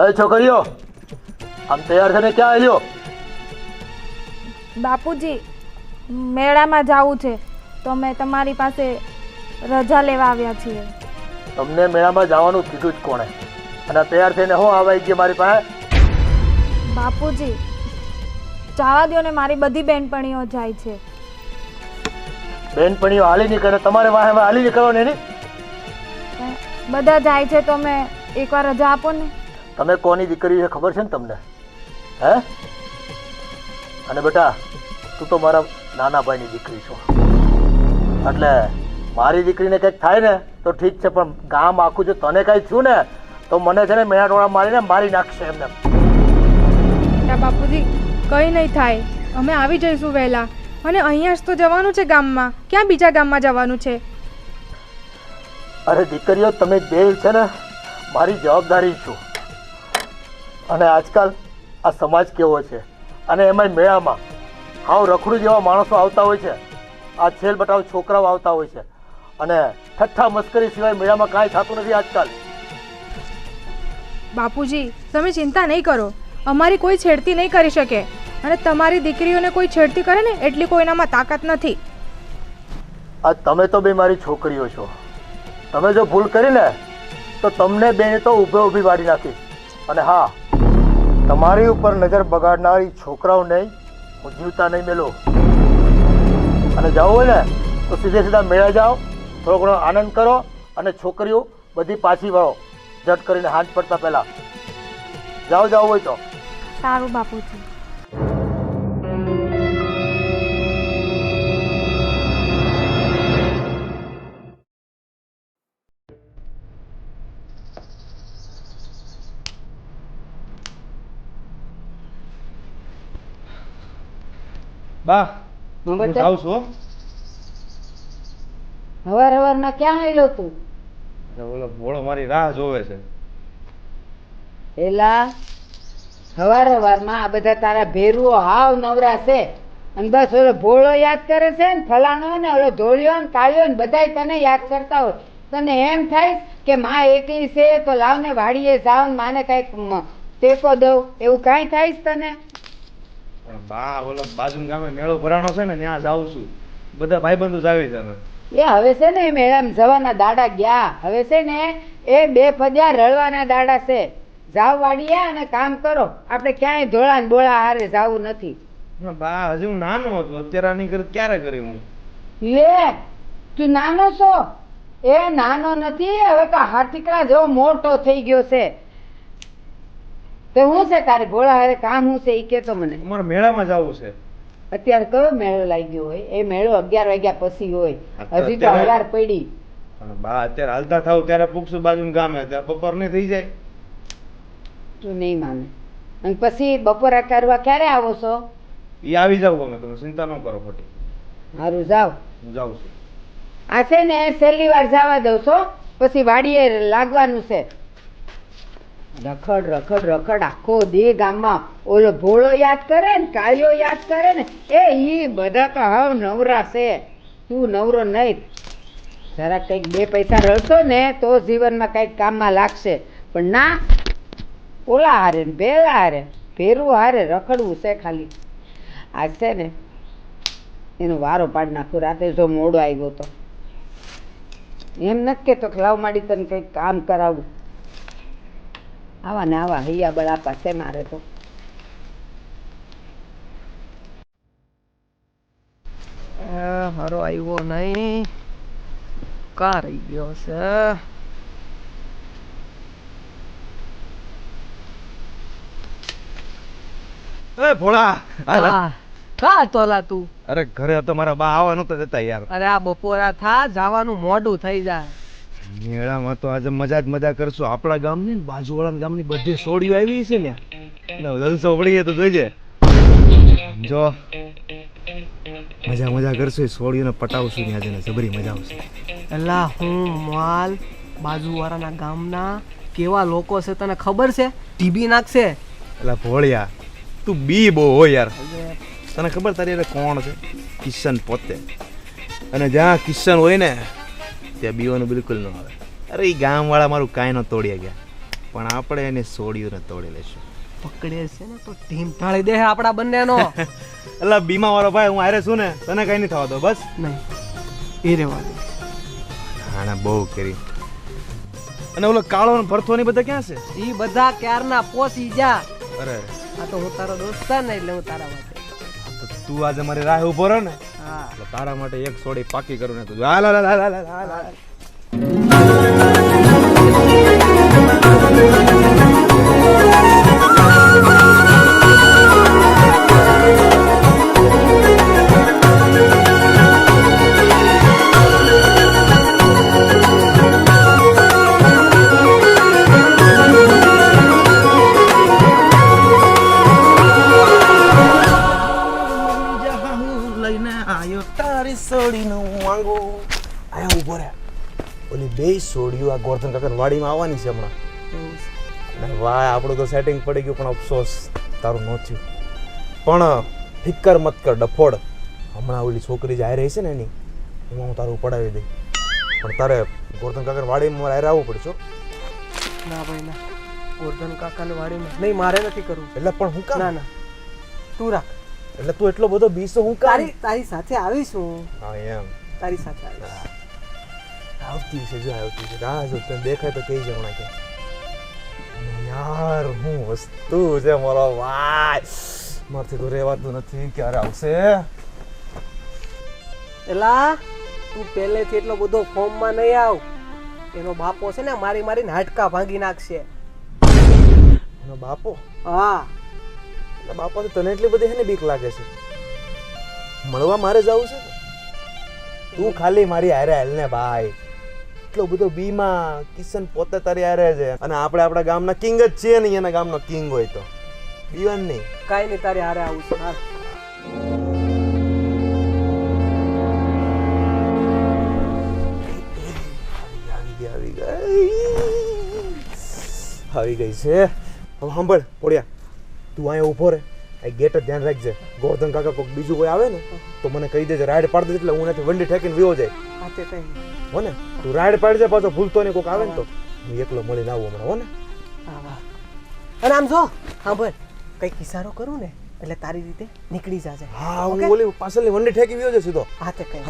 અરે છોકરીઓ, આમ તૈયાર થઈને ક્યાં આવ્યો? બાપુજી, મેળામાં જવું છે તો મેં તમારી પાસે રજા લેવા આવ્યા છીએ. તમને મેળામાં જવાનું કીધું જ કોણે? અને તૈયાર થઈને હું આવી ગઈ મારી પાસે? બાપુજી, જવા દો ને, મારી બધી બહેનપણીઓ જાય છે. બેનપણીઓ હાલી નીકળે, તમારે વાહે હાલી નીકળવાની નહીં? બધા જાય છે તો મેં એકવાર રજા આપો ને. તમે કોની દીકરી છે ખબર છે ને તમને? હે? અને બેટા, તું તો મારા નાના ભાઈની દીકરી છો, એટલે મારી દીકરીને કંઈક થાય ને તો ઠીક છે, પણ ગામ આખું જો તને કંઈ થયું ને તો મને છે ને મેળા ટોળા મારીને મારી નાખશે એમને. બાપુજી, કંઈ નહીં થાય, અમે આવી જઈશું વહેલા. અને અહીંયા જ તો જવાનું છે ગામમાં, ક્યાં બીજા ગામમાં જવાનું છે? અરે દીકરીઓ, તમે બે છે ને મારી જવાબદારી છું. અને આજકાલ આ સમાજ કેવો છે, અને એમાંય મેળામાં હાવ રખડું જેવા માણસો આવતા હોય છે, આ છેલ બટાવ છોકરાઓ આવતા હોય છે, અને ઠઠ્ઠા મસ્કરી સિવાય મેળામાં કાંઈ થતું નથી આજકાલ. બાપુજી, તમે ચિંતા નહીં કરો, અમારી કોઈ છેડતી નહીં કરી શકે. અને તમારી દીકરીઓને કોઈ છેડતી કરે ને એટલી કોઈનામાં તાકાત નથી. આ તમે તો બે મારી છોકરીઓ છો, તમે જો ભૂલ કરી ને તો તમને બે તો ઊભી વાળી નાખીશ. અને હા, તમારી ઉપર નજર બગાડનારી છોકરાઓ નહીં, હું જીવતા નહીં મેલો. અને જવું હોય ને તો સીધે સીધા મેળા જાઓ, થોડો ઘણો આનંદ કરો, અને છોકરીઓ બધી પાછી વળો ઝટ કરીને હાથ પડતા પહેલા. જાઓ હોય તો. સારું બાપુજી. બા, હું જાઉં છું. હવારમાં ક્યાં આવેલો તું? ઓલો ભોળો મારી રાહ જોવે છે. એલા હવારમાં આ બધા તારા ભેરુઓ હાવ નવરા છે, અને બસ ઓલો ભોળો યાદ કરે છે ને, ફલાણો ને ઓલો ધોળિયો ને કાળિયો ને બધાય તને યાદ કરતા હોય. તને એમ થાય કે માં એકલી છે તો લાવને વાડીએ જાવ ને માને કઈક ટેકો દઉં, એવું કાંઈ થાય છે તને? બા, ઓલો બાજુ ગામે મેળો ભરાણો છે ને, ત્યાં જાઉં છું. બધા ભાઈબંધો જ આવી છે. એ હવે છે ને મેળામાં જવાના દાડા ગયા, હવે છે ને એ બે ફજ્યા રળવાના દાડા છે. જાવ વાડીએ અને કામ કરો, આપણે ક્યાંય ધોળા ને બોળા હારે જાવું નથી. બા, હજી હું નાનો હતો, અત્યારે નહીં કરી ક્યારે કરી હું? લે, તું નાનો છો? એ નાનો નથી, હવે તો હાથીકડા જેવો મોટો થઈ ગયો છે. તો શું છે તારે ભોળા હારે કામ શું છે એ કેતો મને. અમારે મેળામાં જવું છે. અત્યારે કયો મેળો લાગ્યો હોય? એ મેળો 11 વાગ્યા પછી હોય, હજી તો હવાર પડી. બા, અત્યારે હાલતા થાવ ત્યારે પૂછશું બાજુ ગામે, ત્યાં બપોર નહીં થઈ જાય. તું નહીં માને. અને પછી બપોરા કરવા ક્યારે આવો છો? એ આવી જાવ, અમે તમે ચિંતા ન કરો ખોટી. સારું, જાવ. હું જાઉં છું. આ છે ને છેલ્લી વાર જવા દઉં છો, પછી વાડીએ લાગવાનું છે. રખડ આખો દે ગામમાં ઓલો ભોળો યાદ કરે ને, કાળિયો યાદ કરે ને, એ બધા તો હાવ નવરા છે. તું નવરો નહીં. જરા કંઈક બે પૈસા રળશો ને તો જીવનમાં કંઈક કામમાં લાગશે. પણ ના, ઓલા હારે ને ભેળા હારે, ભેરું હારે રખડવું છે ખાલી. આ છે ને એનો વારો પાડી નાખું. રાતે જો મોડો આવ્યો તો એમ નથી કેતો કે લાવ માડી તને કંઈક કામ કરાવું. આવા ને આવા હૈયા બળાપા છે મારે તો. મારો આવ્યો નહીં, કા રહી ગયો છે? એ ભોળા, કા તોલા તું? અરે ઘરે તો મારા બા આવવા નતા જતા યાર. અરે આ બપોરા થા, જવાનું મોડું થઈ જાય. મેળામાં તો આજે મજા જ મજા કરશું. આપણા ગામની ને બાજુવાળા ગામની બધી સોડીઓ આવી છે ને, જલસો પડીએ તો જોઈજે. જો મજા કરશું, સોડીઓને પટાવશું ને આજે જબરી મજા આવશે. એલા હું માલ બાજુવાળાના ગામના કેવા લોકો છે તને ખબર છે? ટીબી નાખશે. એલા ભોળિયા, તું બી બહુ હોય યાર. તને ખબર તારી અરે કોણ છે? કિશન પોતે. અને જ્યાં કિશન હોય ને ત્યાં બીવાનું બિલકુલ ન આવે. અરે એ ગામવાળા મારું કાંઈ ન તોડ્યા ગયા. પણ આપણે એની સોડીઓને તોડી લેશું. પકડે છે ને તો ટીમ ટાળી દે આપણા બંનેનો. એટલે બીમા વાળો ભાઈ હું હારે છું ને, તને કઈ નહીં થવા દો બસ. નહીં એ રેવા દે. આને બહુ કરી. અને ઓલો કાળો ને ભરથો ને બધા ક્યાં છે? ઈ બધા ક્યારના પોસી જા. અરે આ તો હું તારો દોસ્તાર ને એટલે હું તારા માટે. તો તું આજે મારી રાહ ઉભો રહો ને, હા એટલે તારા માટે એક સોડી પાકી કરું ને. તું હાલ હાલ હાલ હાલ હાલ હાલ. આયા ઉભો રે. ઓલી બે સોડીઓ આ ગોરધન કાકા વાડીમાં આવવાની છે હમણાં. અને વાહ આપણું તો સેટિંગ પડી ગયું, પણ અફસોસ તારું ન થયું. પણ ફિકર મત કર ડફોડ, હમણાં ઓલી છોકરી જે આવી રહી છે ને એની એમાં હું તારું પડાવી દઈ. પણ તારે ગોરધન કાકા વાડીમાં મારે આવવું પડશે. ના ભાઈ ના, ગોરધન કાકાને વાડીમાં નહીં, મારે નથી કરવું. એટલે પણ હું કામ? ના ના તું રાખ. એટલે તું એટલો બધો બીસો હું કામ? તારી સાથે આવીશ હું. હા એમ તારી સાથે આવીશ. આવતી છે, જો આવતી છે. રાહ જો, તને દેખાય તો કઈ જમણા કે યાર હું વસ્તુ છે મારો ભાઈ, મારથી તો રહેવાતું નથી. ક્યારે આવશે? એલા તું પહેલેથી એટલો બધો ફોર્મમાં નહીં આવ. એનો બાપો છે ને મારી મારીને હાડકા ભાંગી નાખશે. એનો બાપો? હા એટલે બાપાથી તને એટલી બધી હેને બીક લાગે છે? મળવા મારે જવું છે ને? તું ખાલી મારી હારે હાલ ને ભાઈ. એટલો બધો બીમાં કિશન પોતે તારી હારે છે, અને આપણે આપણા ગામના કિંગ જ છીએ ને. એના ગામનો કિંગ હોય તો બીવાન નહીં. કાઈ નહીં, તારી હારે આવું છું. હાલ. આવી ગઈ છે. હવે સાંભળ પોડિયા, તું અહીંયા ઊભો રહે. આ ગેટ જ ધ્યાન રાખજે. ગોરધન કાકા કોઈક બીજું કોઈ આવે ને તો મને કહી દેજે, રાઈડ પાડી દેજે. એટલે હું નથી વંડી ઠેકીને વિવો જાય. હા તે કઈ હો ને? તું રાઈડ પાડજે, પાછો ભૂલતો નહીં. કોઈક આવે ને તો હું એકલો મળીને આવું હમણાં. હો ને? હા વાહ. અને આમ જો સાંભળ, કંઈક ઇશારો કરું ને એટલે તારી રીતે નીકળી જાજે. હા હું ઓલી પાછળની વંડી ઠેકી વિવો જાય સીધો. હા તે કઈ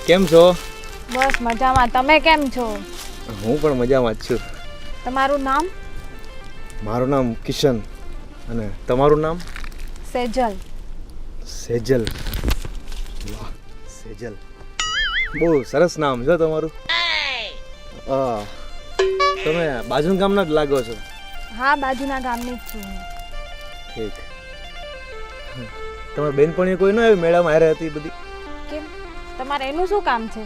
કેમ છો? બસ મજામાં. તમે કેમ છો? હું પણ મજામાં જ છું. તમારું નામ? મારું નામ કિશન. અને તમારું નામ? સેજલ. સેજલ. વાહ સેજલ, બહુ સરસ નામ છે તમારું. તમે બાજુના ગામના જ લાગો છો. હા, બાજુના ગામની જ છું હું. ઠીક. તમારી બેનપણીઓ કોઈ ન આવી મેળામાં હારે હતી બધી? કેમ, તમારે એનું શું કામ છે?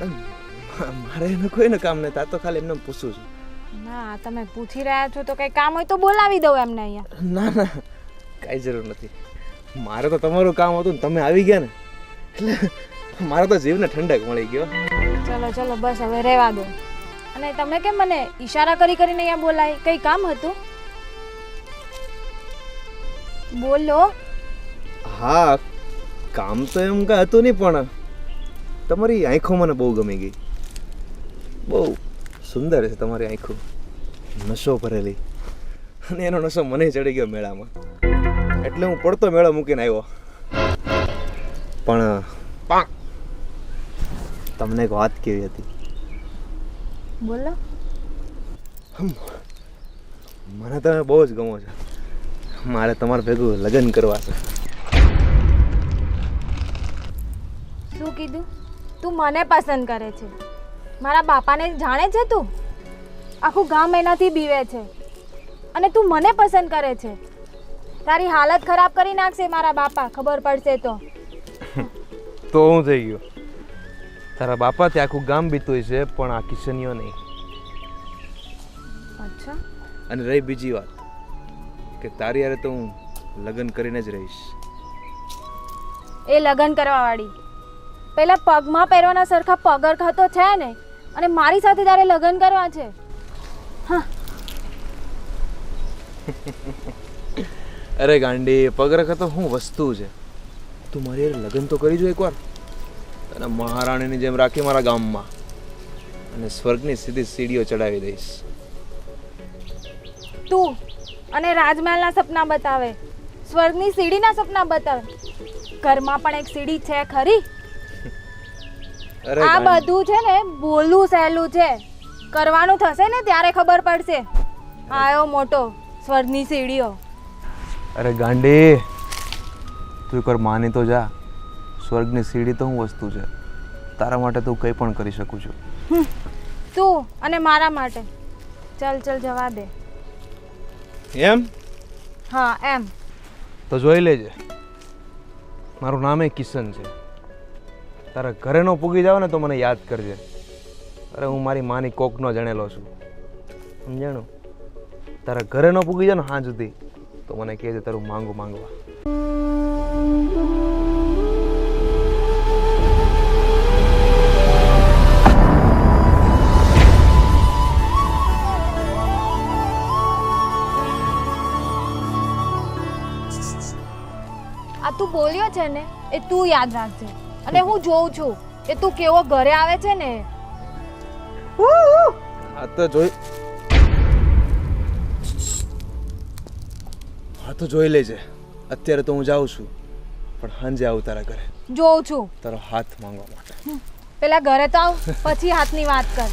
મારે એનું કોઈને કામ નથી. આ તો ખાલી એમને પૂછું છું. ના, તમે પૂછી રહ્યા છો તો કંઈ કામ હોય તો બોલાવી દઉં એમને અહીંયા. ના ના, કાંઈ જરૂર નથી. મારે તો તમારું કામ હતું ને તમે આવી ગયા ને એટલે મારે તો જીવને ઠંડક મળી ગયો. ચલો ચલો બસ હવે રહેવા દો. અને તમે કેમ મને ઈશારા કરી કરીને અહીંયા બોલાય? કંઈ કામ હતું? બોલો. હા, કામ તો એમ કાંઈ હતું નહીં, પણ તમારી આંખો મને બહુ ગમી ગઈ. બહુ સુંદર છે તમારી આંખો, નશો ભરેલી. અને એનો નશો મને ચડી ગયો મેળામાં, એટલે હું પડતો મેળો મૂકીને આવ્યો. પણ તમને એક વાત કેવી હતી? બોલો. મને તમે બહુ જ ગમો છો. મારે તમારે ભેગું લગ્ન કરવા છે. શું કીધું? તું મને પસંદ કરે છે? મારા બાપાને જાણે છે તું? આખું ગામ એનાથી બીવે છે અને તું મને પસંદ કરે છે? તારી હાલત ખરાબ કરી નાખશે મારા બાપા, ખબર પડશે તો. તો હું થઈ ગયો? તારા બાપાથી આખું ગામ બીતું છે, પણ આ કિશનીઓ નહીં. અચ્છા. અને રહી બીજી વાત કે તારી હારે તો હું લગ્ન કરીને જ રહીશ. એ લગ્ન કરવા વાળી પેલા પગમાં પહેરવાના સરખા પગરખા તો છે ને, અને મારી સાથે તારે લગ્ન કરવા છે? હા. અરે ગાંડી, પગરખા તો શું વસ્તુ છે. તું મારી હારે લગ્ન તો કરી જો એકવાર. તને મહારાણીની જેમ રાખી મારા ગામમાં અને સ્વર્ગની સીધી સીડીઓ ચડાવી દઈશ. તું અને રાજમહેલના સપના બતાવે, સ્વર્ગની સીડીના સપના બતાવે. ઘરમાં પણ એક સીડી છે ખરી? અરે આ ગાંડી, બધું છે ને બોલવું સહેલું છે, કરવાનું થશે ને ત્યારે ખબર પડશે. આયો મોટો સ્વર્ગની સીડીઓ. અરે ગાંડી, તું એકવાર માની તો જા. સ્વર્ગની સીડી તો શું વસ્તુ છે. તારા માટે તું કંઈ પણ કરી શકું છું. તું અને મારા માટે. ચલ ચલ જવા દે. એમ હા એમ. તો જોઈ લેજે, મારું નામ કિશન છે. તારા ઘરે નો પૂગી જાવ ને તો મને યાદ કરજે. અરે હું મારી માની કોકનો જણેલો છું, સમજાણું? તારા ઘરે નો પૂગી જાવ ને હા સુધી તો મને કહેજે તારું માંગવા. આ તું બોલ્યો છે ને એ તું યાદ રાખજે. અને હું જોઉં છું કે તું કેવો ઘરે આવે છે ને. આ તો જોઈ લેજે. અત્યારે તો હું જાઉં છું, પણ સાંજે આવું તારા ઘરે જોઉં છું. તારો હાથ માંગવા માટે. પેલા ઘરે તો આવ, પછી હાથની વાત કર.